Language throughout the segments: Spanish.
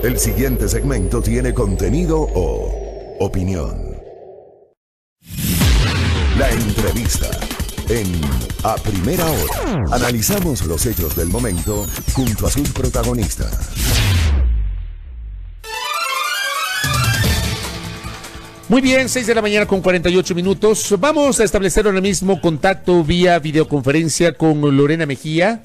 El siguiente segmento tiene contenido o opinión. La entrevista en A Primera Hora. Analizamos los hechos del momento junto a sus protagonistas. Muy bien, 6 de la mañana con 48 minutos. Vamos a establecer ahora mismo contacto vía videoconferencia con Lorena Mejía.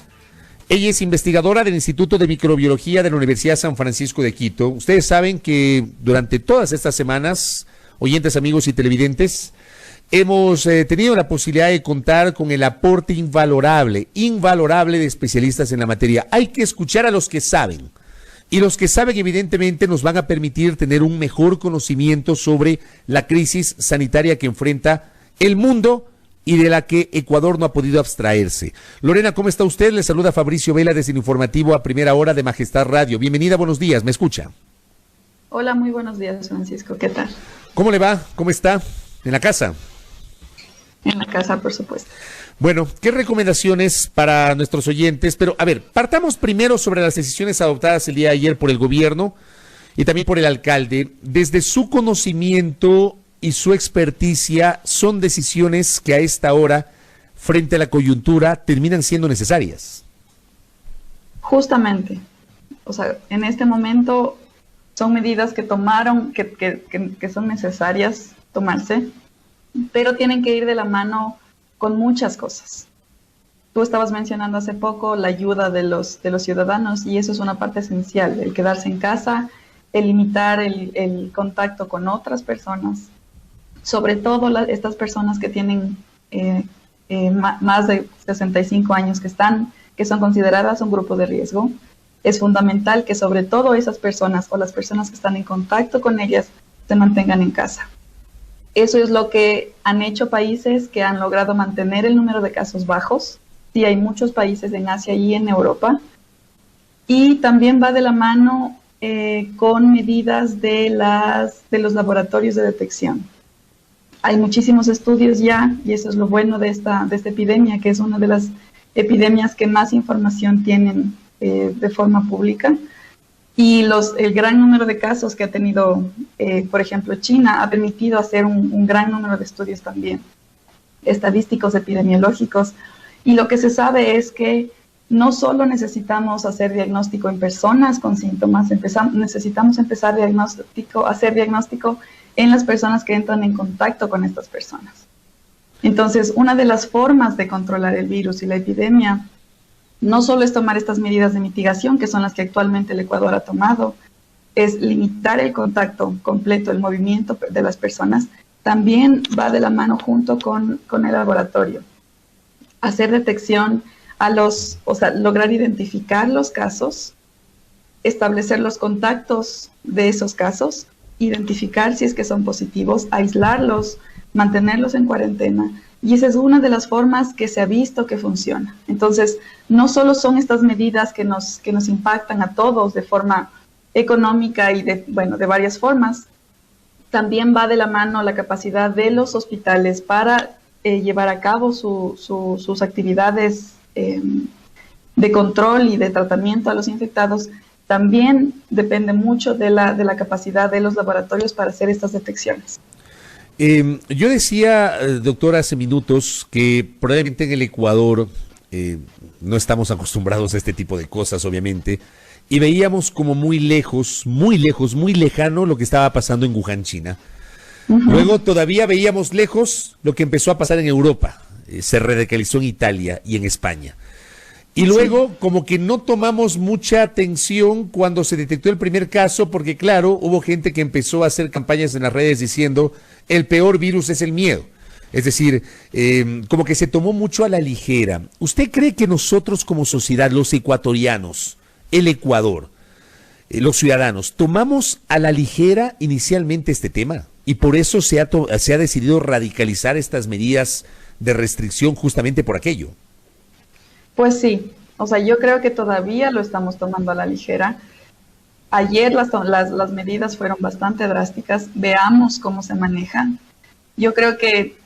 Ella es investigadora del Instituto de Microbiología de la Universidad San Francisco de Quito. Ustedes saben que durante todas estas semanas, oyentes, amigos y televidentes, hemos tenido la posibilidad de contar con el aporte invalorable de especialistas en la materia. Hay que escuchar a los que saben. Y los que saben, evidentemente, nos van a permitir tener un mejor conocimiento sobre la crisis sanitaria que enfrenta el mundo y de la que Ecuador no ha podido abstraerse. Lorena, ¿cómo está usted? Le saluda Fabricio Vela desde el informativo A Primera Hora de Majestad Radio. Bienvenida, buenos días, ¿me escucha? Hola, muy buenos días, Francisco, ¿qué tal? ¿Cómo le va? ¿Cómo está? ¿En la casa? En la casa, por supuesto. Bueno, ¿qué recomendaciones para nuestros oyentes? Pero, a ver, partamos primero sobre las decisiones adoptadas el día de ayer por el gobierno y también por el alcalde. Desde su conocimiento y su experticia, ¿son decisiones que a esta hora, frente a la coyuntura, terminan siendo necesarias? Justamente. O sea, en este momento son medidas que tomaron, que son necesarias tomarse, pero tienen que ir de la mano con muchas cosas. Tú estabas mencionando hace poco la ayuda de los ciudadanos y eso es una parte esencial, el quedarse en casa, el limitar el contacto con otras personas, sobre todo estas personas que tienen más de 65 años que son consideradas un grupo de riesgo. Es fundamental que sobre todo esas personas o las personas que están en contacto con ellas se mantengan en casa. Eso es lo que han hecho países que han logrado mantener el número de casos bajos. Sí, hay muchos países en Asia y en Europa. Y también va de la mano con medidas de los laboratorios de detección. Hay muchísimos estudios ya, y eso es lo bueno de esta epidemia, que es una de las epidemias que más información tienen de forma pública. Y el gran número de casos que ha tenido, por ejemplo, China, ha permitido hacer un gran número de estudios también, estadísticos, epidemiológicos. Y lo que se sabe es que no solo necesitamos hacer diagnóstico en personas con síntomas, necesitamos empezar a hacer diagnóstico en las personas que entran en contacto con estas personas. Entonces, una de las formas de controlar el virus y la epidemia no solo es tomar estas medidas de mitigación, que son las que actualmente el Ecuador ha tomado, es limitar el contacto completo, el movimiento de las personas, también va de la mano junto con el laboratorio. Hacer detección lograr identificar los casos, establecer los contactos de esos casos, identificar si es que son positivos, aislarlos, mantenerlos en cuarentena. Y esa es una de las formas que se ha visto que funciona. Entonces, no solo son estas medidas que nos impactan a todos de forma económica y de varias formas, también va de la mano la capacidad de los hospitales para llevar a cabo sus actividades de control y de tratamiento a los infectados. También depende mucho de la capacidad de los laboratorios para hacer estas detecciones. Yo decía, doctora, hace minutos que probablemente en el Ecuador no estamos acostumbrados a este tipo de cosas, obviamente, y veíamos como muy lejano lo que estaba pasando en Wuhan, China. Luego todavía veíamos lejos lo que empezó a pasar en Europa, se radicalizó en Italia y en España. Y luego como que no tomamos mucha atención cuando se detectó el primer caso, porque claro, hubo gente que empezó a hacer campañas en las redes diciendo el peor virus es el miedo. Es decir, como que se tomó mucho a la ligera. ¿Usted cree que nosotros como sociedad, los ecuatorianos, el Ecuador, los ciudadanos, tomamos a la ligera inicialmente este tema? Y por eso se ha decidido radicalizar estas medidas de restricción justamente por aquello. Pues sí, o sea, yo creo que todavía lo estamos tomando a la ligera. Ayer las medidas fueron bastante drásticas, veamos cómo se manejan. Yo creo que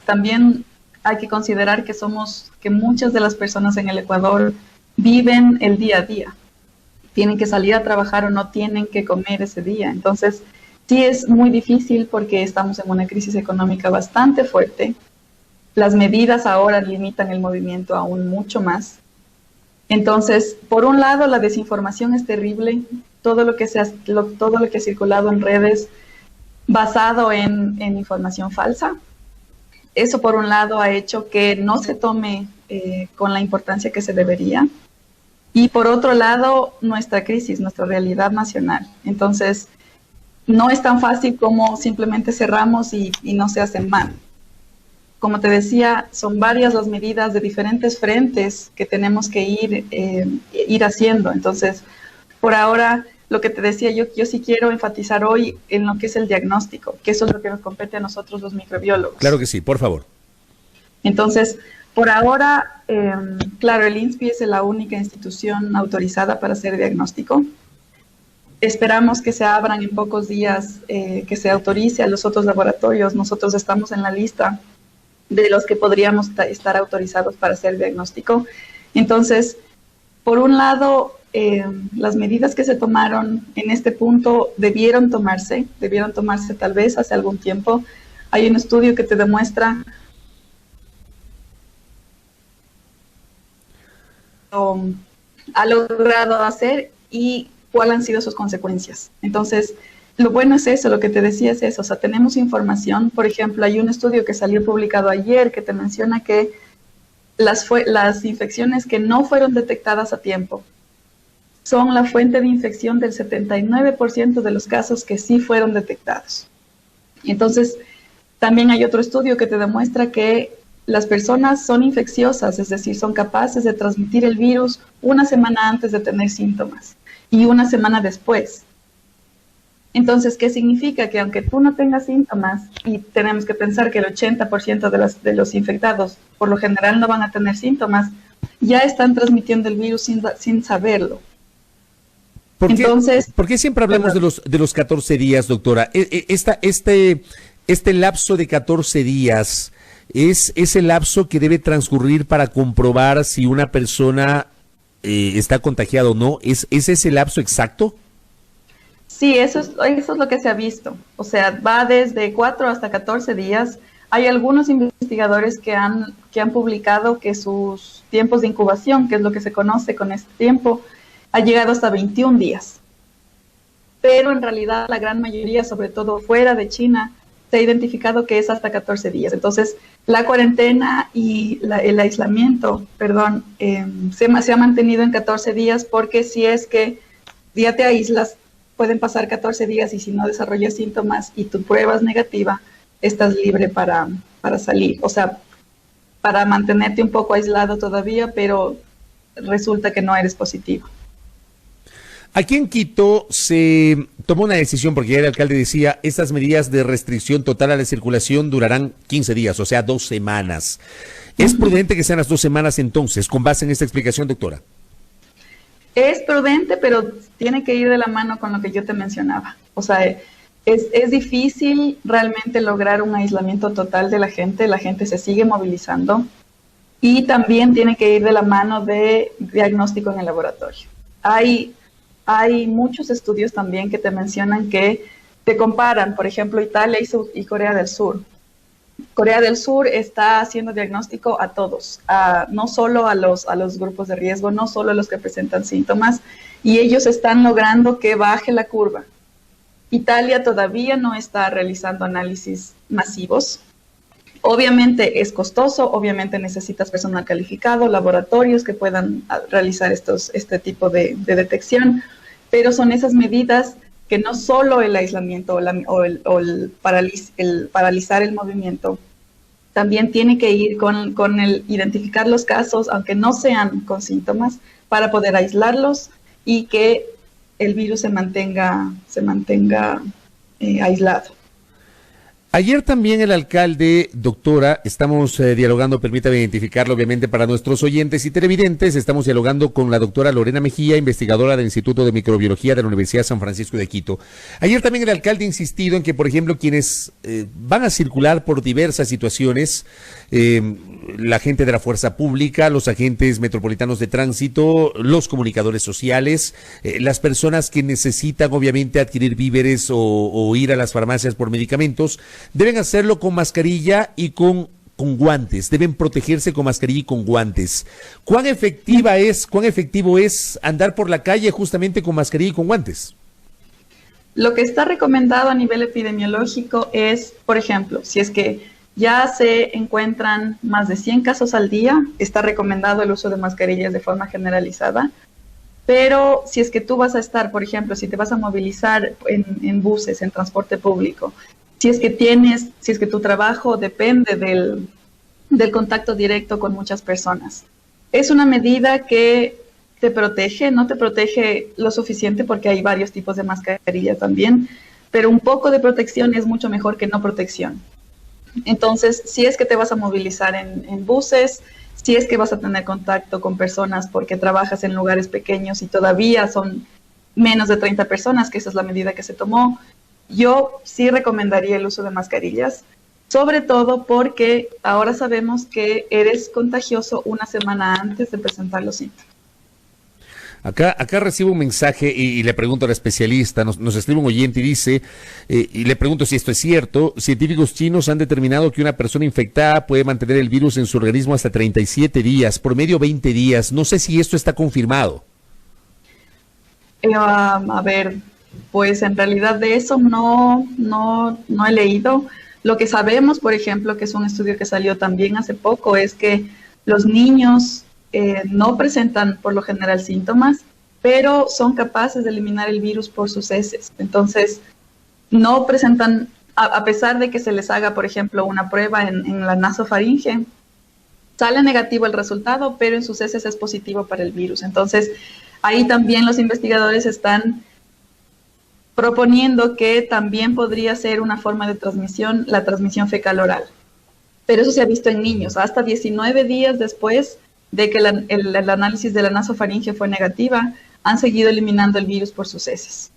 también hay que considerar que muchas de las personas en el Ecuador viven el día a día. tienen que salir a trabajar o no tienen que comer ese día. Entonces, sí es muy difícil porque estamos en una crisis económica bastante fuerte. Las medidas ahora limitan el movimiento aún mucho más. Entonces, por un lado, la desinformación es terrible. Todo lo que ha circulado en redes basado en información falsa. Eso, por un lado, ha hecho que no se tome con la importancia que se debería. Y por otro lado, nuestra crisis, nuestra realidad nacional. Entonces, no es tan fácil como simplemente cerramos y no se hacen mal. Como te decía, son varias las medidas de diferentes frentes que tenemos que ir haciendo. Entonces, por ahora, lo que te decía, yo sí quiero enfatizar hoy en lo que es el diagnóstico, que eso es lo que nos compete a nosotros los microbiólogos. Claro que sí, por favor. Entonces, por ahora, claro, el INSPI es la única institución autorizada para hacer diagnóstico. Esperamos que se abran en pocos días, que se autorice a los otros laboratorios. Nosotros estamos en la lista de los que podríamos estar autorizados para hacer diagnóstico. Entonces, por un lado, las medidas que se tomaron en este punto debieron tomarse tal vez hace algún tiempo. Hay un estudio que te demuestra ha logrado hacer y cuáles han sido sus consecuencias. Entonces, lo bueno es eso, lo que te decía es eso, o sea, tenemos información. Por ejemplo, hay un estudio que salió publicado ayer que te menciona que las infecciones que no fueron detectadas a tiempo son la fuente de infección del 79% de los casos que sí fueron detectados. Entonces, también hay otro estudio que te demuestra que las personas son infecciosas, es decir, son capaces de transmitir el virus una semana antes de tener síntomas y una semana después. Entonces, ¿qué significa? Que aunque tú no tengas síntomas, y tenemos que pensar que el 80% de los infectados por lo general no van a tener síntomas, ya están transmitiendo el virus sin saberlo. ¿Por qué siempre hablamos de los 14 días, doctora? Este lapso de 14 días es el lapso que debe transcurrir para comprobar si una persona está contagiada o no. ¿Es ese lapso exacto? Sí, eso es lo que se ha visto. O sea, va desde 4 hasta 14 días. Hay algunos investigadores que han publicado que sus tiempos de incubación, que es lo que se conoce con este tiempo, ha llegado hasta 21 días. Pero en realidad la gran mayoría, sobre todo fuera de China, se ha identificado que es hasta 14 días. Entonces, la cuarentena y el aislamiento, se ha mantenido en 14 días porque si es que ya te aíslas, pueden pasar 14 días y si no desarrollas síntomas y tu prueba es negativa, estás libre para salir. O sea, para mantenerte un poco aislado todavía, pero resulta que no eres positivo. Aquí en Quito se tomó una decisión, porque ya el alcalde decía, estas medidas de restricción total a la circulación durarán 15 días, o sea, 2 semanas. ¿Es prudente que sean las 2 semanas entonces, con base en esta explicación, doctora? Es prudente, pero tiene que ir de la mano con lo que yo te mencionaba. O sea, es difícil realmente lograr un aislamiento total de la gente se sigue movilizando y también tiene que ir de la mano de diagnóstico en el laboratorio. Hay muchos estudios también que te mencionan que te comparan, por ejemplo, Italia y Corea del Sur. Corea del Sur está haciendo diagnóstico a todos, no solo a los grupos de riesgo, no solo a los que presentan síntomas, y ellos están logrando que baje la curva. Italia todavía no está realizando análisis masivos. Obviamente es costoso, obviamente necesitas personal calificado, laboratorios que puedan realizar este tipo de detección, pero son esas medidas que no solo el aislamiento o el paralizar el movimiento, también tiene que ir con el identificar los casos, aunque no sean con síntomas, para poder aislarlos y que el virus se mantenga aislado. Ayer también el alcalde, doctora, estamos dialogando, permítame identificarlo obviamente para nuestros oyentes y televidentes, estamos dialogando con la doctora Lorena Mejía, investigadora del Instituto de Microbiología de la Universidad San Francisco de Quito. Ayer también el alcalde ha insistido en que, por ejemplo, quienes van a circular por diversas situaciones, la gente de la fuerza pública, los agentes metropolitanos de tránsito, los comunicadores sociales, las personas que necesitan obviamente adquirir víveres o ir a las farmacias por medicamentos, deben hacerlo con mascarilla y con guantes, deben protegerse con mascarilla y con guantes. ¿Cuán efectivo es andar por la calle justamente con mascarilla y con guantes? Lo que está recomendado a nivel epidemiológico es, por ejemplo, si es que ya se encuentran más de 100 casos al día, está recomendado el uso de mascarillas de forma generalizada. Pero si es que tú vas a estar, por ejemplo, si te vas a movilizar en buses, en transporte público, si es que tu trabajo depende del contacto directo con muchas personas. Es una medida que te protege, no te protege lo suficiente porque hay varios tipos de mascarilla también, pero un poco de protección es mucho mejor que no protección. Entonces, si es que te vas a movilizar en buses, si es que vas a tener contacto con personas porque trabajas en lugares pequeños y todavía son menos de 30 personas, que esa es la medida que se tomó, yo sí recomendaría el uso de mascarillas, sobre todo porque ahora sabemos que eres contagioso una semana antes de presentar los síntomas. Acá recibo un mensaje y le pregunto a la especialista, nos escribe un oyente y dice, y le pregunto si esto es cierto, científicos chinos han determinado que una persona infectada puede mantener el virus en su organismo hasta 37 días, promedio 20 días, no sé si esto está confirmado. A ver, pues en realidad de eso no he leído. Lo que sabemos, por ejemplo, que es un estudio que salió también hace poco, es que los niños no presentan por lo general síntomas, pero son capaces de eliminar el virus por sus heces. Entonces, no presentan, a pesar de que se les haga, por ejemplo, una prueba en la nasofaringe, sale negativo el resultado, pero en sus heces es positivo para el virus. Entonces, ahí también los investigadores están proponiendo que también podría ser una forma de transmisión, la transmisión fecal-oral. Pero eso se ha visto en niños. Hasta 19 días después de que el análisis de la nasofaringe fue negativa, han seguido eliminando el virus por sus heces.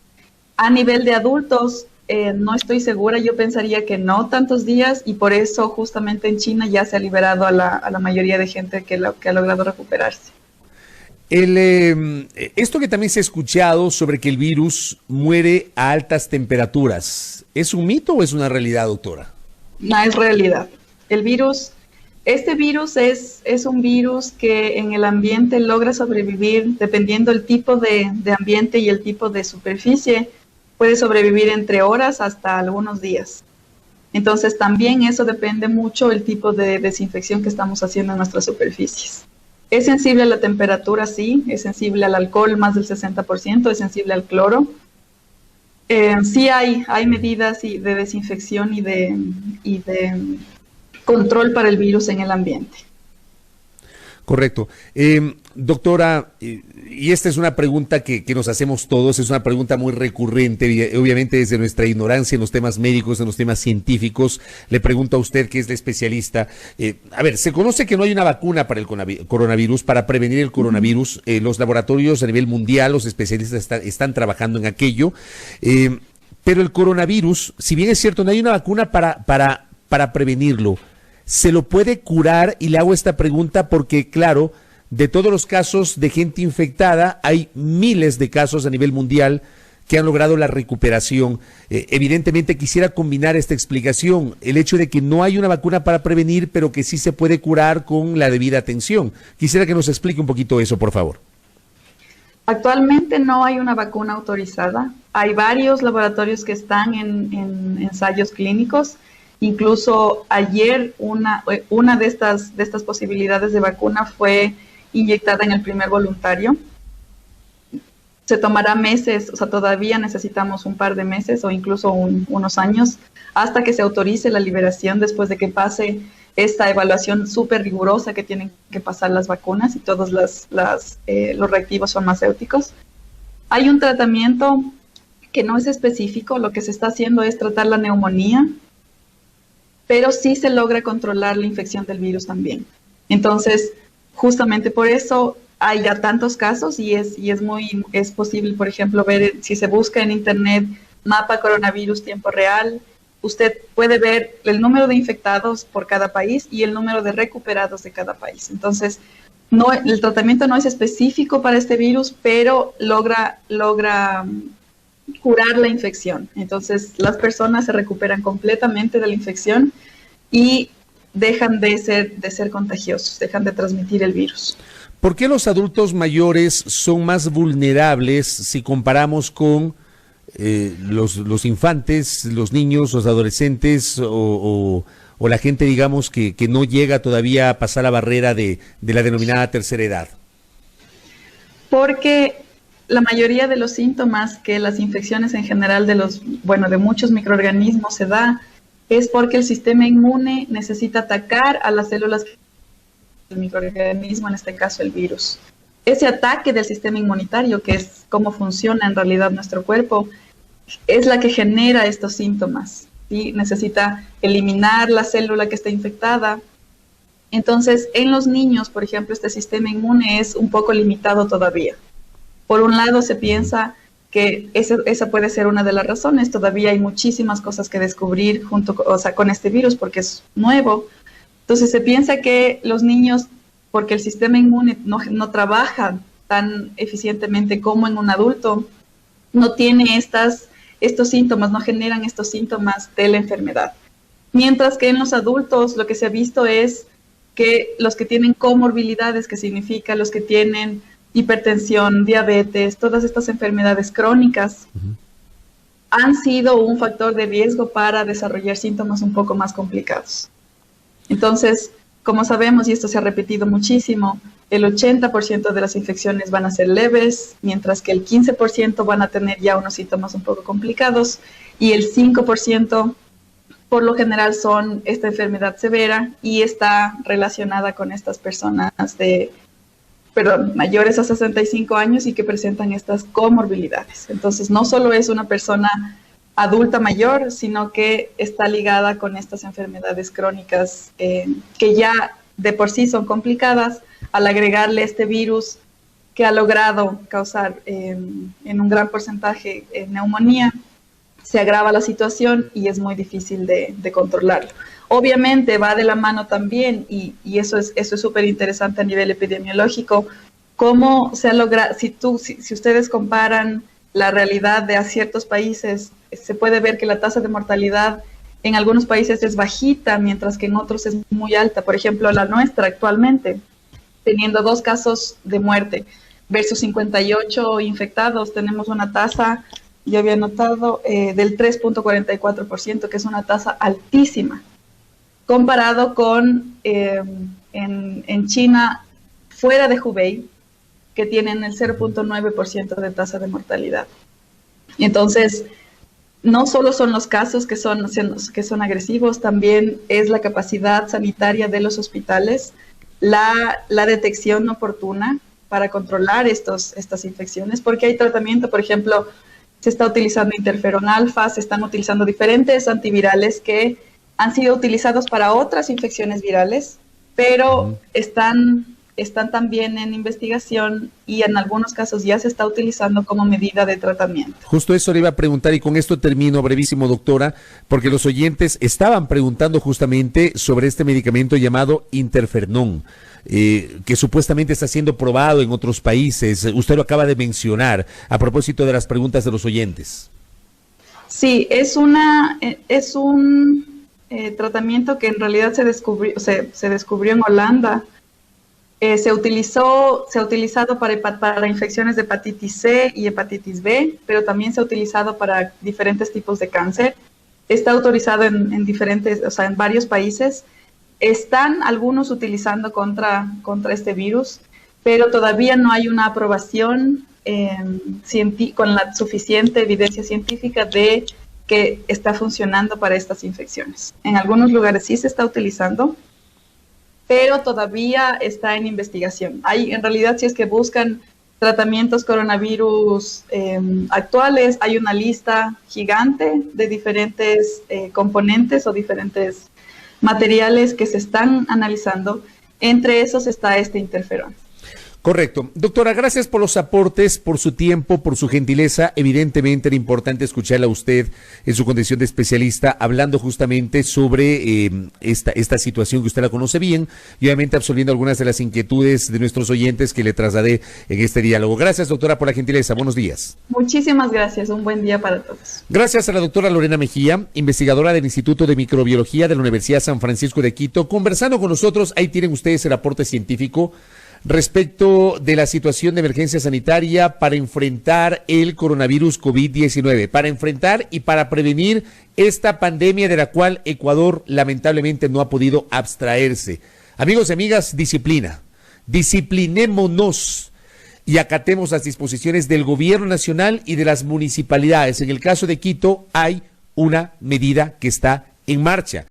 A nivel de adultos, no estoy segura, yo pensaría que no tantos días, y por eso justamente en China ya se ha liberado a la mayoría de gente que ha logrado recuperarse. Esto que también se ha escuchado sobre que el virus muere a altas temperaturas, ¿es un mito o es una realidad, doctora? No, es realidad. Este virus es un virus que en el ambiente logra sobrevivir, dependiendo del tipo de ambiente y el tipo de superficie, puede sobrevivir entre horas hasta algunos días. Entonces también eso depende mucho del tipo de desinfección que estamos haciendo en nuestras superficies. Es sensible a la temperatura, sí, es sensible al alcohol, más del 60%, es sensible al cloro. Sí hay medidas de desinfección y de control para el virus en el ambiente. Correcto. Doctora, y esta es una pregunta que nos hacemos todos, es una pregunta muy recurrente, obviamente desde nuestra ignorancia en los temas médicos, en los temas científicos, le pregunto a usted que es la especialista. A ver, se conoce que no hay una vacuna para el coronavirus, para prevenir el coronavirus. Los laboratorios a nivel mundial, los especialistas están trabajando en aquello, pero el coronavirus, si bien es cierto, no hay una vacuna para prevenirlo, ¿se lo puede curar? Y le hago esta pregunta porque, claro, de todos los casos de gente infectada, hay miles de casos a nivel mundial que han logrado la recuperación. Evidentemente quisiera combinar esta explicación, el hecho de que no hay una vacuna para prevenir, pero que sí se puede curar con la debida atención. Quisiera que nos explique un poquito eso, por favor. Actualmente no hay una vacuna autorizada. Hay varios laboratorios que están en ensayos clínicos. Incluso ayer una de estas posibilidades de vacuna fue inyectada en el primer voluntario. Se tomará meses, o sea, todavía necesitamos un par de meses o incluso unos años hasta que se autorice la liberación, después de que pase esta evaluación súper rigurosa que tienen que pasar las vacunas y todos los reactivos farmacéuticos. Hay un tratamiento que no es específico, lo que se está haciendo es tratar la neumonía. pero sí se logra controlar la infección del virus también. Entonces, justamente por eso hay ya tantos casos y es posible, por ejemplo, ver, si se busca en internet mapa coronavirus tiempo real, usted puede ver el número de infectados por cada país y el número de recuperados de cada país. Entonces, el tratamiento no es específico para este virus, pero logra curar la infección. Entonces, las personas se recuperan completamente de la infección y dejan de ser contagiosos, dejan de transmitir el virus. ¿Por qué los adultos mayores son más vulnerables si comparamos con los infantes, los niños, los adolescentes o la gente, digamos, que no llega todavía a pasar la barrera de la denominada tercera edad? Porque la mayoría de los síntomas que las infecciones en general de muchos microorganismos se da es porque el sistema inmune necesita atacar a las células del microorganismo, en este caso el virus. Ese ataque del sistema inmunitario, que es cómo funciona en realidad nuestro cuerpo, es la que genera estos síntomas, ¿sí? Necesita eliminar la célula que está infectada. Entonces, en los niños, por ejemplo, este sistema inmune es un poco limitado todavía. Por un lado, se piensa que esa puede ser una de las razones. Todavía hay muchísimas cosas que descubrir con este virus porque es nuevo. Entonces, se piensa que los niños, porque el sistema inmune no trabaja tan eficientemente como en un adulto, no tiene estos síntomas, no generan estos síntomas de la enfermedad. Mientras que en los adultos lo que se ha visto es que los que tienen comorbilidades, que significa los que tienen hipertensión, diabetes, todas estas enfermedades crónicas, han sido un factor de riesgo para desarrollar síntomas un poco más complicados. Entonces, como sabemos, y esto se ha repetido muchísimo, el 80% de las infecciones van a ser leves, mientras que el 15% van a tener ya unos síntomas un poco complicados, y el 5% por lo general son esta enfermedad severa y está relacionada con estas personas mayores a 65 años y que presentan estas comorbilidades. Entonces, no solo es una persona adulta mayor, sino que está ligada con estas enfermedades crónicas que ya de por sí son complicadas, al agregarle este virus que ha logrado causar en un gran porcentaje neumonía, se agrava la situación y es muy difícil de controlarlo. Obviamente va de la mano también, y eso es súper interesante a nivel epidemiológico, cómo se ha logrado, si ustedes comparan la realidad de a ciertos países, se puede ver que la tasa de mortalidad en algunos países es bajita, mientras que en otros es muy alta. Por ejemplo, la nuestra actualmente, teniendo 2 casos de muerte versus 58 infectados, tenemos una tasa, yo había notado, del 3.44%, que es una tasa altísima, comparado con en China, fuera de Hubei, que tienen el 0.9% de tasa de mortalidad. Entonces, no solo son los casos que son agresivos, también es la capacidad sanitaria de los hospitales, la detección oportuna para controlar estas infecciones, porque hay tratamiento, por ejemplo, se está utilizando interferón alfa, se están utilizando diferentes antivirales que han sido utilizados para otras infecciones virales, pero están también en investigación y en algunos casos ya se está utilizando como medida de tratamiento. Justo eso le iba a preguntar y con esto termino brevísimo, doctora, porque los oyentes estaban preguntando justamente sobre este medicamento llamado interferón, que supuestamente está siendo probado en otros países. Usted lo acaba de mencionar a propósito de las preguntas de los oyentes. Sí, es un tratamiento que en realidad se descubrió en Holanda. Se ha utilizado para infecciones de hepatitis C y hepatitis B, pero también se ha utilizado para diferentes tipos de cáncer. Está autorizado en varios países. Están algunos utilizando contra este virus, pero todavía no hay una aprobación con la suficiente evidencia científica de que está funcionando para estas infecciones. En algunos lugares sí se está utilizando, pero todavía está en investigación. En realidad, si es que buscan tratamientos coronavirus actuales, hay una lista gigante de diferentes componentes o diferentes materiales que se están analizando. Entre esos está este interferón. Correcto. Doctora, gracias por los aportes, por su tiempo, por su gentileza. Evidentemente era importante escucharla a usted en su condición de especialista, hablando justamente sobre esta situación que usted la conoce bien y obviamente absolviendo algunas de las inquietudes de nuestros oyentes que le trasladé en este diálogo. Gracias, doctora, por la gentileza. Buenos días. Muchísimas gracias. Un buen día para todos. Gracias a la doctora Lorena Mejía, investigadora del Instituto de Microbiología de la Universidad San Francisco de Quito, conversando con nosotros. Ahí tienen ustedes el aporte científico respecto de la situación de emergencia sanitaria para enfrentar el coronavirus COVID-19, para enfrentar y para prevenir esta pandemia de la cual Ecuador lamentablemente no ha podido abstraerse. Amigos y amigas, disciplina. Disciplinémonos y acatemos las disposiciones del gobierno nacional y de las municipalidades. En el caso de Quito hay una medida que está en marcha.